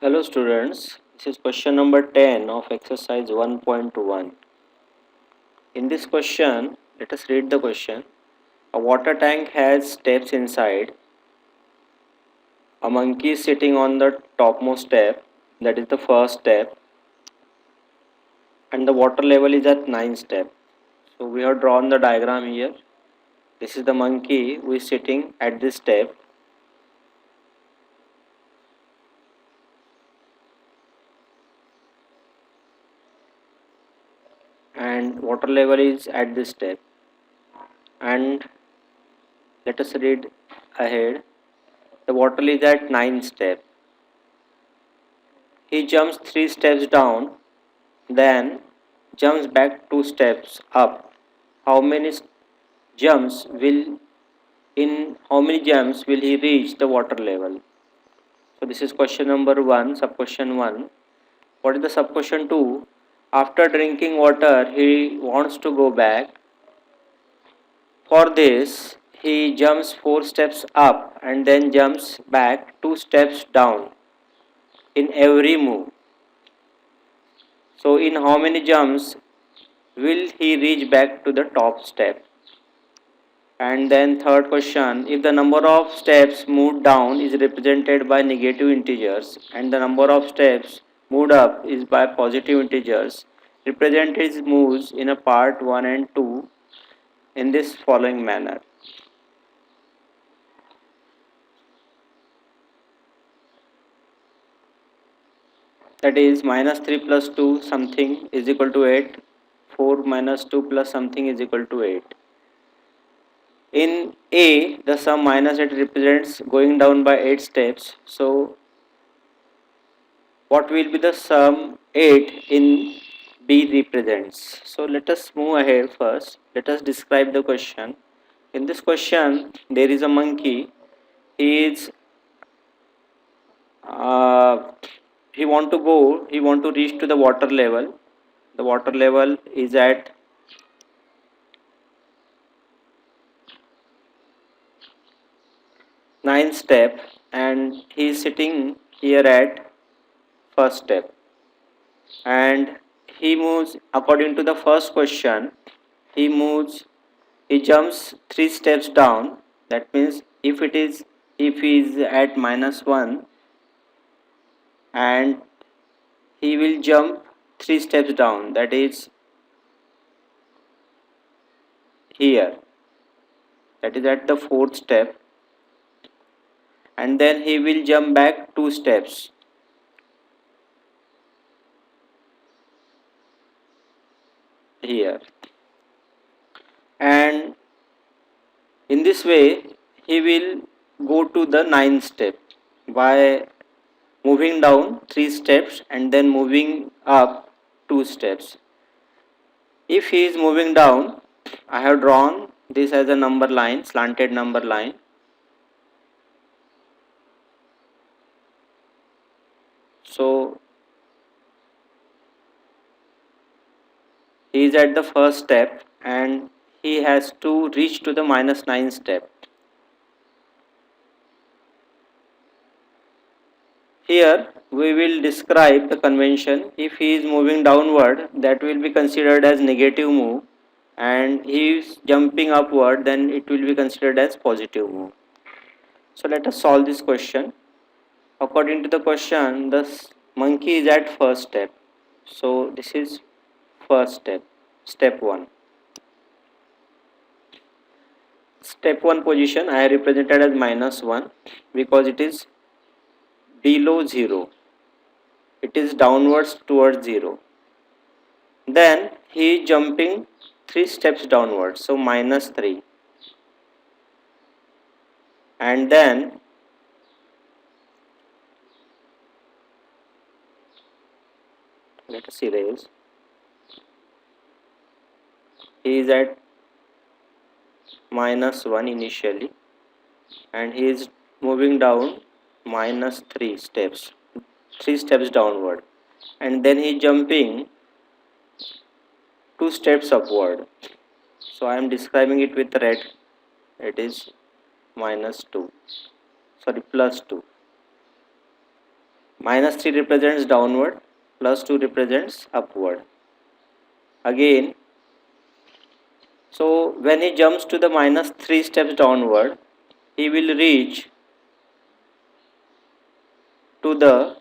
Hello students, this is question number 10 of exercise 1.1. In this question, let us read the question. A water tank has steps inside. A monkey is sitting on the topmost step, that is the first step, and the water level is at 9 step. So we have drawn the diagram here. This is the monkey who is sitting at this step, and water level is at this step. And let us read ahead. The water is at 9 step. He jumps 3 steps down, then jumps back 2 steps up. How many jumps will how many jumps will he reach the water level? So this is question number 1, sub question 1. What is the sub question 2? After drinking water, he wants to go back. For this, he jumps 4 steps up and then jumps back 2 steps down in every move. So in how many jumps will he reach back to the top step? And then third question, if the number of steps moved down is represented by negative integers and the number of steps moved up is by positive integers, represent his moves in a part 1 and 2 in this following manner. That is minus 3 plus 2 something is equal to 8, 4 minus 2 plus something is equal to 8. In A, the sum minus 8 represents going down by 8 steps. So, what will be the sum 8 in B represents? So, let us move ahead first. Let us describe the question. In this question, there is a monkey. He is uh, he want to reach to the water level. The water level is at 9 step and he is sitting here at first step, and he moves according to the first question. He jumps 3 steps down. That means if he is at minus 1, and he will jump 3 steps down, that is here, that is at the fourth step, and then he will jump back 2 steps here, and in this way he will go to the ninth step by moving down 3 steps and then moving up 2 steps. If he is moving down, I have drawn this as a number line, slanted number line. So he is at the first step and he has to reach to the minus 9 step. Here we will describe the convention. If he is moving downward, that will be considered as negative move, and he is jumping upward, then it will be considered as positive move. So let us solve this question. According to the question, the monkey is at first step. So this is first step, step 1. Step 1 position I have represented as minus 1 because it is below 0. It is downwards towards 0. Then he is jumping 3 steps downwards, so minus 3. And then let us erase. He is at minus 1 initially and he is moving down minus 3 steps downward, and then he is jumping 2 steps upward. So I am describing it with red. It is minus 2, sorry, plus 2. Minus 3 represents downward, plus 2 represents upward. Again, so when he jumps to the minus 3 steps downward, he will reach to the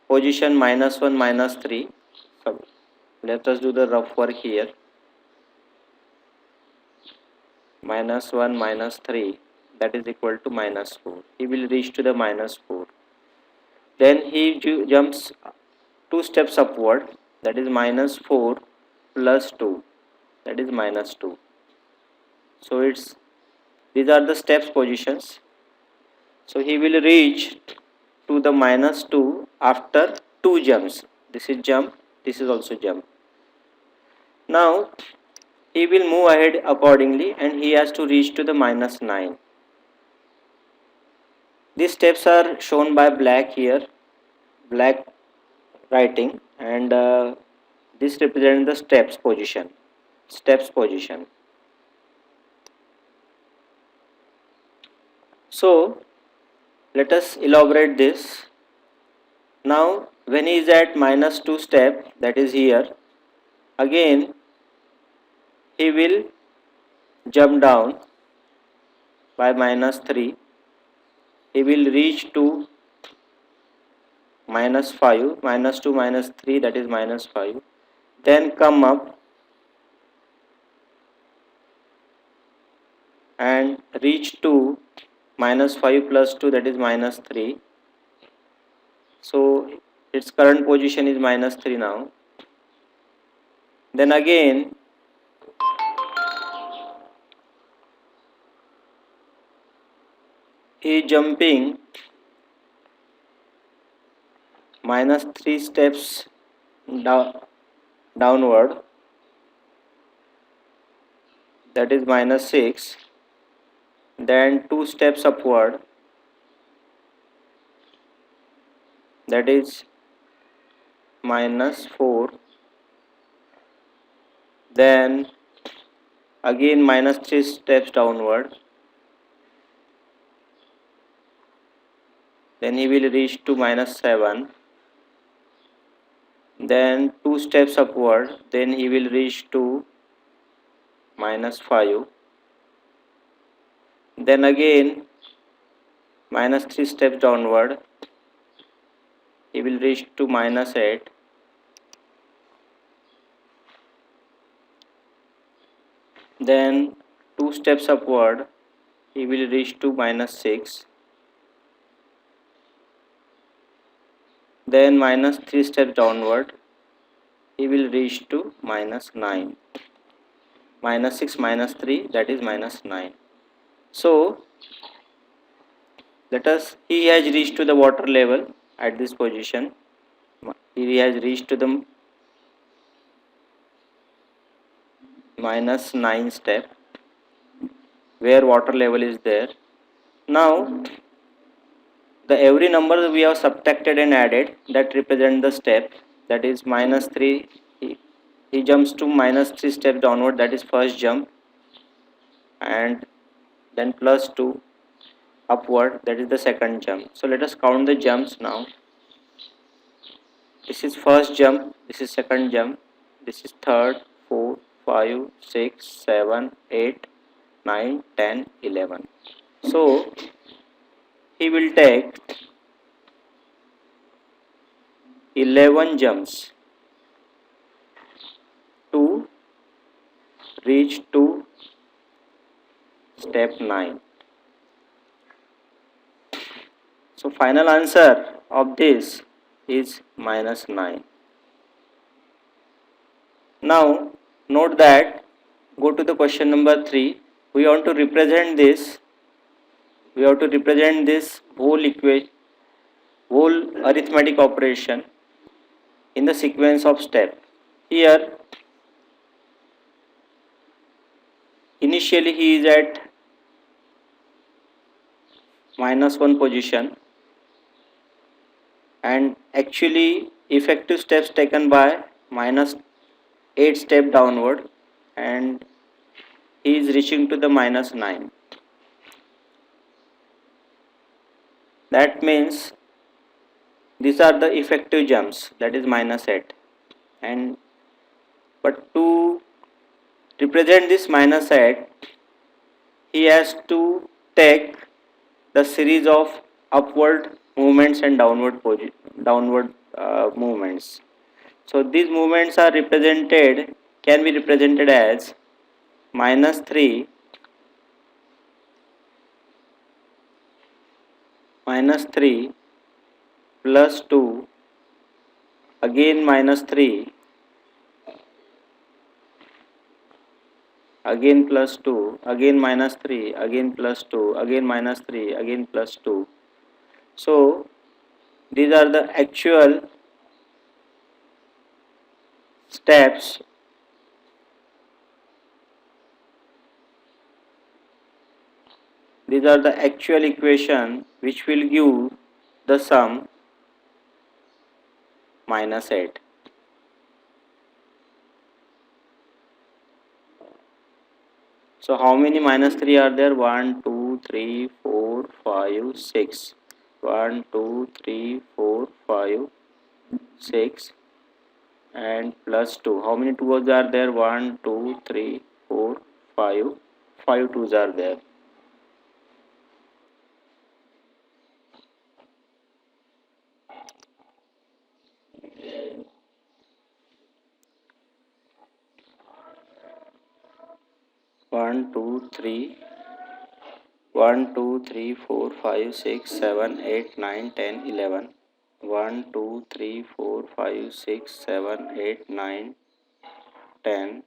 position minus 1, minus 3. So let us do the rough work here. Minus 1, minus 3, that is equal to minus 4. He will reach to the minus 4. Then he jumps 2 steps upward, that is minus 4 plus 2, that is minus 2. So these are the steps positions. So he will reach to the minus 2 after 2 jumps. This is jump, this is also jump. Now he will move ahead accordingly and he has to reach to the minus 9. These steps are shown by black here, black writing, and this represents the steps position. So let us elaborate this. Now when he is at minus 2 step, that is here, again he will jump down by minus 3. He will reach to minus 5, minus 2 minus 3, that is minus 5. Then come up and reach to minus 5 plus 2, that is minus 3. So its current position is minus 3 now. Then again he is jumping minus 3 steps downward, that is minus 6. Then 2 steps upward, that is minus 4. Then again minus 3 steps downward, then he will reach to minus 7. Then 2 steps upward, then he will reach to minus 5. Then again minus 3 steps downward, he will reach to minus 8. Then 2 steps upward, he will reach to minus 6. Then minus 3 steps downward, he will reach to minus 9. Minus 6 minus 3, that is minus 9. So he has reached to the water level at this position. He has reached to the minus 9 step where water level is there. Now the every number we have subtracted and added, that represent the step, that is minus 3. He jumps to minus 3 steps downward, that is first jump, and then plus 2 upward, that is the second jump. So let us count the jumps now. This is first jump, this is second jump, this is third, 4, 5, 6, 7, 8, 9, 10, 11. So he will take 11 jumps to reach to step 9. So final answer of this is minus 9. Now note that, go to the question number 3. We want to represent this. We have to represent this whole arithmetic operation in the sequence of step. Here initially he is at minus 1 position, and actually effective steps taken by minus 8 step downward, and he is reaching to the minus 9. That means These are the effective jumps, that is minus 8. And but to represent this minus 8, he has to take the series of upward movements and downward movements. So these movements are represented, can be represented as minus 3, minus 3 plus 2, again minus 3, again plus 2, again minus 3, again plus 2, again minus 3, again plus 2. So these are the actual steps. These are the actual equation which will give the sum minus 8. So how many minus 3 are there? 1, 2, 3, 4, 5, 6. 1, 2, 3, 4, 5, 6 and plus 2. How many 2's are there? 1, 2, 3, 4, 5. 5 2's are there. One, two, three, 1, 2, 3, 4, 5, 6, 7, 8, 9, 10, 11. 1, 2, 3, 4, 5, 6, 7, 8, 9, 10,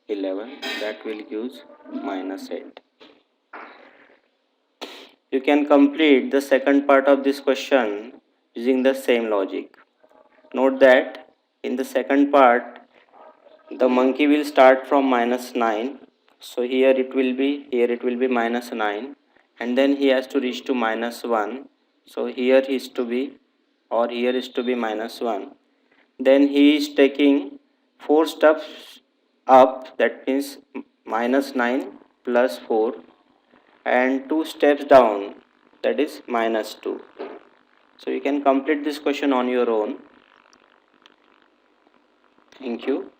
11. That will give minus 8. You can complete the second part of this question using the same logic. Note that in the second part, the monkey will start from minus 9. So here it will be minus 9, and then he has to reach to minus 1. So here is to be, or here is to be minus 1. Then he is taking 4 steps up, that means minus 9 plus 4, and 2 steps down, that is minus 2. So you can complete this question on your own. Thank you.